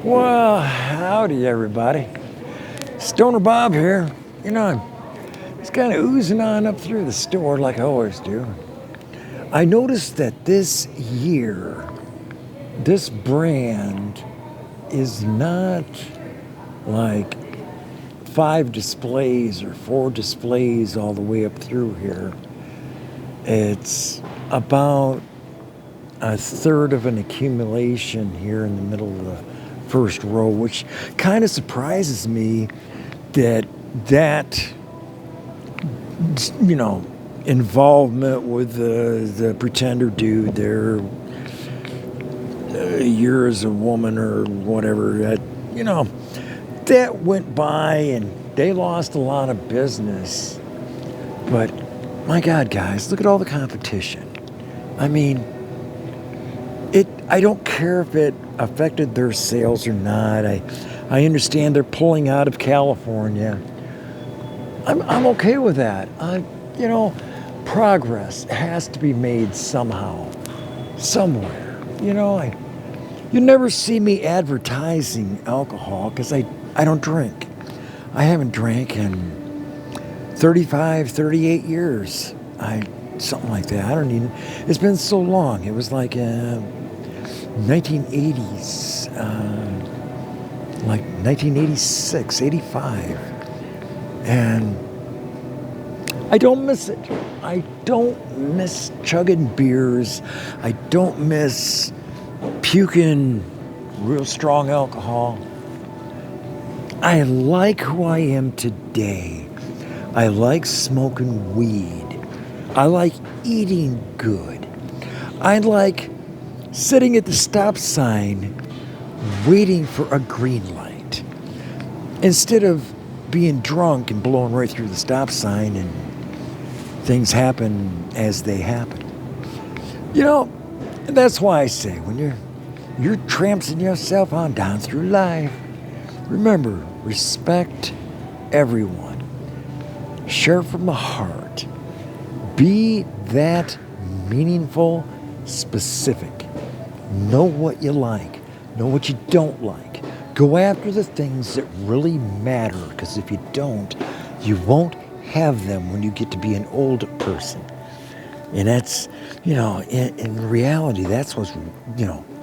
Well, howdy, everybody. Stoner Bob here. I'm just kind of oozing on up through the store like I always do. I noticed that this year, this brand is not like 5 displays or 4 displays all the way up through here. It's about a third of an accumulation here in the middle of the first row, which kind of surprises me that involvement with the pretender dude there, you're as a woman or whatever, that went by and they lost a lot of business. But my God, guys, look at all the competition. I mean, I don't care if it affected their sales or not. I understand they're pulling out of California. I'm okay with that. Progress has to be made somehow, somewhere. You never see me advertising alcohol because I don't drink. I haven't drank in 35, 38 years. Something like that. I don't even. It's been so long. It was like 1980s, like 1986, 85. And I don't miss it. I don't miss chugging beers. I don't miss puking real strong alcohol. I like who I am today. I like smoking weed. I like eating good. I like sitting at the stop sign waiting for a green light instead of being drunk and blowing right through the stop sign and things happen as they happen. That's why I say when you're tramping yourself on down through life, remember, respect everyone. Share from the heart. Be that meaningful, specific. Know what you like. Know what you don't like. Go after the things that really matter, because if you don't, you won't have them when you get to be an old person. And that's, in reality, that's what's,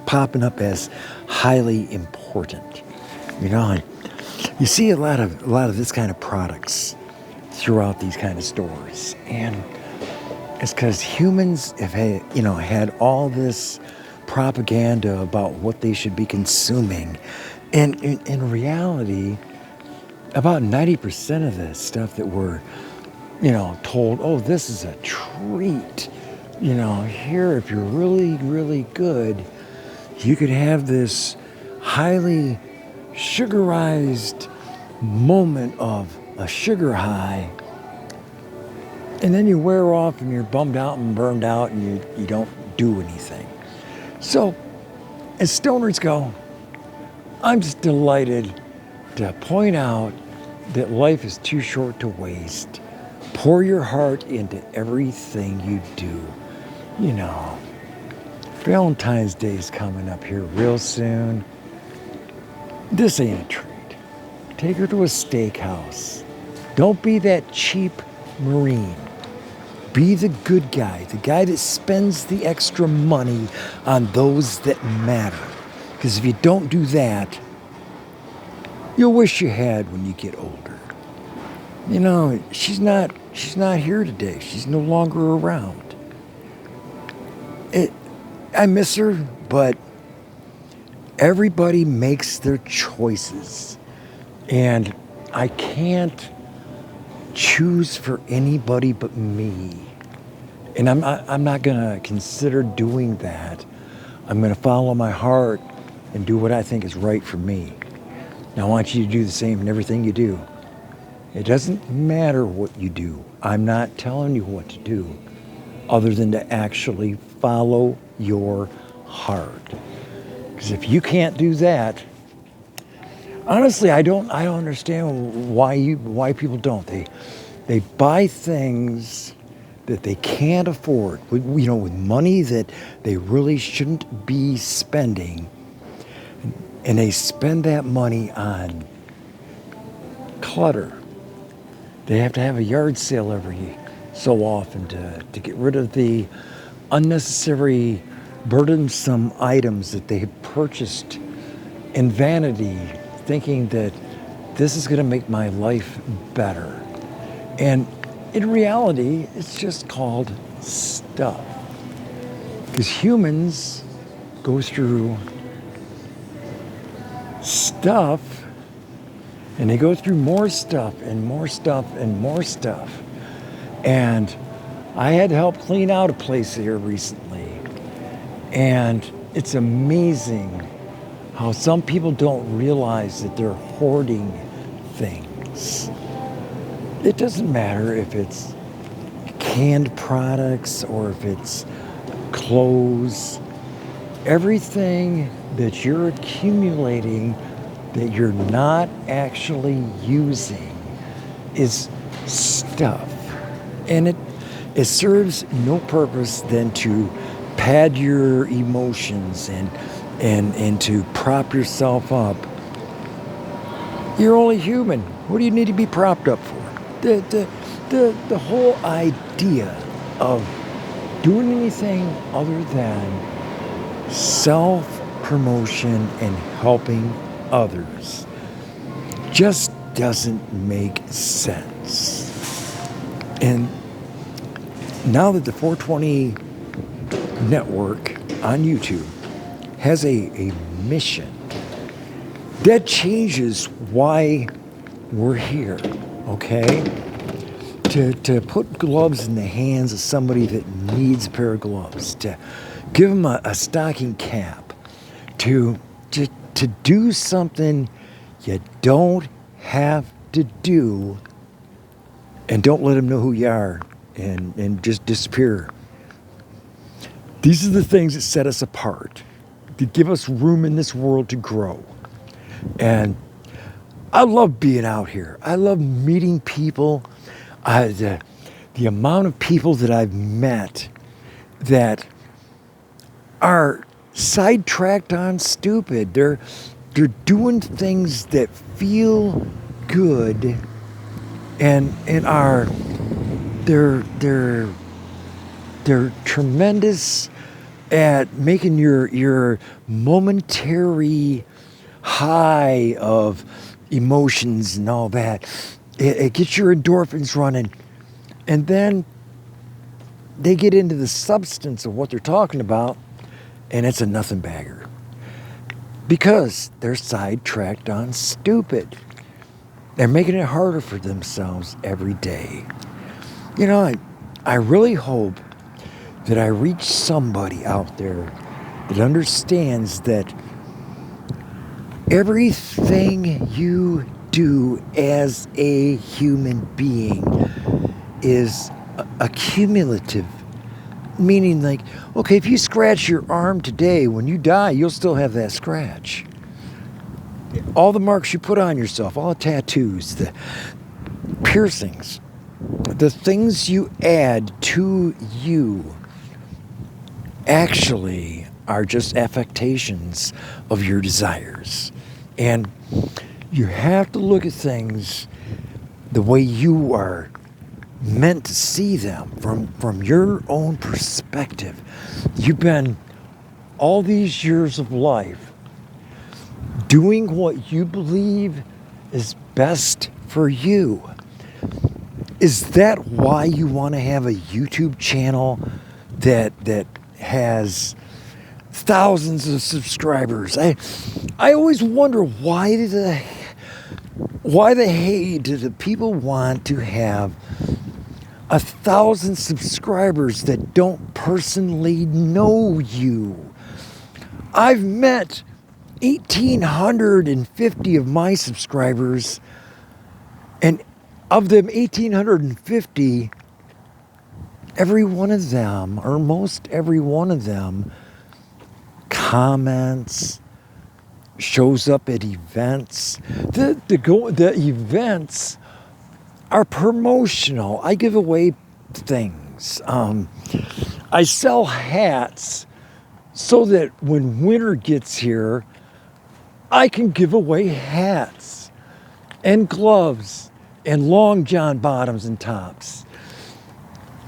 popping up as highly important. You see a lot of this kind of products throughout these kind of stores. And it's because humans have had all this propaganda about what they should be consuming. And in reality, about 90% of the stuff that we're, told, oh, this is a treat. Here, if you're really, really good, you could have this highly sugarized moment of a sugar high. And then you wear off and you're bummed out and burned out and you don't do anything. So, as stoners go, I'm just delighted to point out that life is too short to waste. Pour your heart into everything you do. Valentine's Day is coming up here real soon. This ain't a treat. Take her to a steakhouse. Don't be that cheap Marine. Be the good guy, the guy that spends the extra money on those that matter. Because if you don't do that, you'll wish you had when you get older. She's not here today. She's no longer around. I miss her, but everybody makes their choices. And I can't choose for anybody but me. And I'm not going to consider doing that. I'm going to follow my heart and do what I think is right for me. Now I want you to do the same in everything you do. It doesn't matter what you do. I'm not telling you what to do other than to actually follow your heart. Because if you can't do that, honestly, I don't understand why people don't. They buy things that they can't afford, with money that they really shouldn't be spending. and they spend that money on clutter. They have to have a yard sale every so often to get rid of the unnecessary, burdensome items that they have purchased in vanity, thinking that this is going to make my life better. And in reality, it's just called stuff. Because humans go through stuff, and they go through more stuff and more stuff and more stuff. And I had to help clean out a place here recently. And it's amazing how some people don't realize that they're hoarding things. It doesn't matter if it's canned products or if it's clothes. Everything that you're accumulating that you're not actually using is stuff. And it serves no purpose than to pad your emotions and to prop yourself up. You're only human. What do you need to be propped up for? The whole idea of doing anything other than self-promotion and helping others just doesn't make sense. And now that the 420 network on YouTube has a mission that changes why we're here, okay? To put gloves in the hands of somebody that needs a pair of gloves, to give them a stocking cap, to do something you don't have to do, and don't let them know who you are and just disappear. These are the things that set us apart, that give us room in this world to grow. And I love being out here. I love meeting people. The amount of people that I've met that are sidetracked on stupid. They're doing things that feel good and are they're tremendous at making your momentary high of emotions and all that. It gets your endorphins running, and then they get into the substance of what they're talking about, and it's a nothing bagger because they're sidetracked on stupid. They're making it harder for themselves every day. You know, I really hope that I reach somebody out there that understands that everything you do as a human being is accumulative. Meaning, like, okay, if you scratch your arm today, when you die, you'll still have that scratch. All the marks you put on yourself, all the tattoos, the piercings, the things you add to you actually are just affectations of your desires. And you have to look at things the way you are meant to see them, from your own perspective. You've been all these years of life doing what you believe is best for you. Is that why you want to have a YouTube channel that has thousands of subscribers? I always wonder why the hate do the people want to have 1,000 subscribers that don't personally know you? I've met 1,850 of my subscribers, and of them 1,850, every one of them, or most every one of them, comments, shows up at events. The events are promotional. I give away things. I sell hats so that when winter gets here, I can give away hats and gloves and long john bottoms and tops.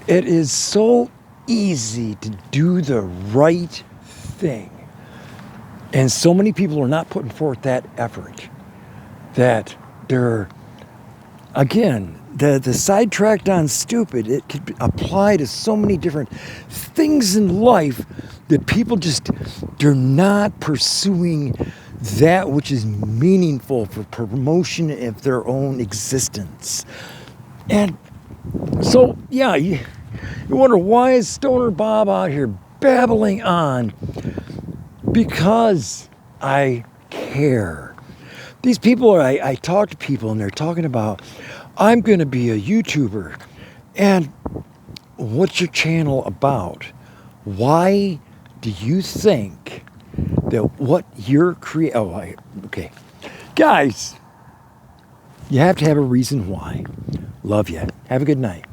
It is so easy to do the right thing. And so many people are not putting forth that effort that they're, again, the sidetracked on stupid, it could apply to so many different things in life that people just, they're not pursuing that which is meaningful for promotion of their own existence. And so, yeah, you wonder, why is Stoner Bob out here babbling on? Because I care. These people, I talk to people and they're talking about, I'm going to be a YouTuber. And what's your channel about? Why do you think that what you're creating... okay. Guys, you have to have a reason why. Love you. Have a good night.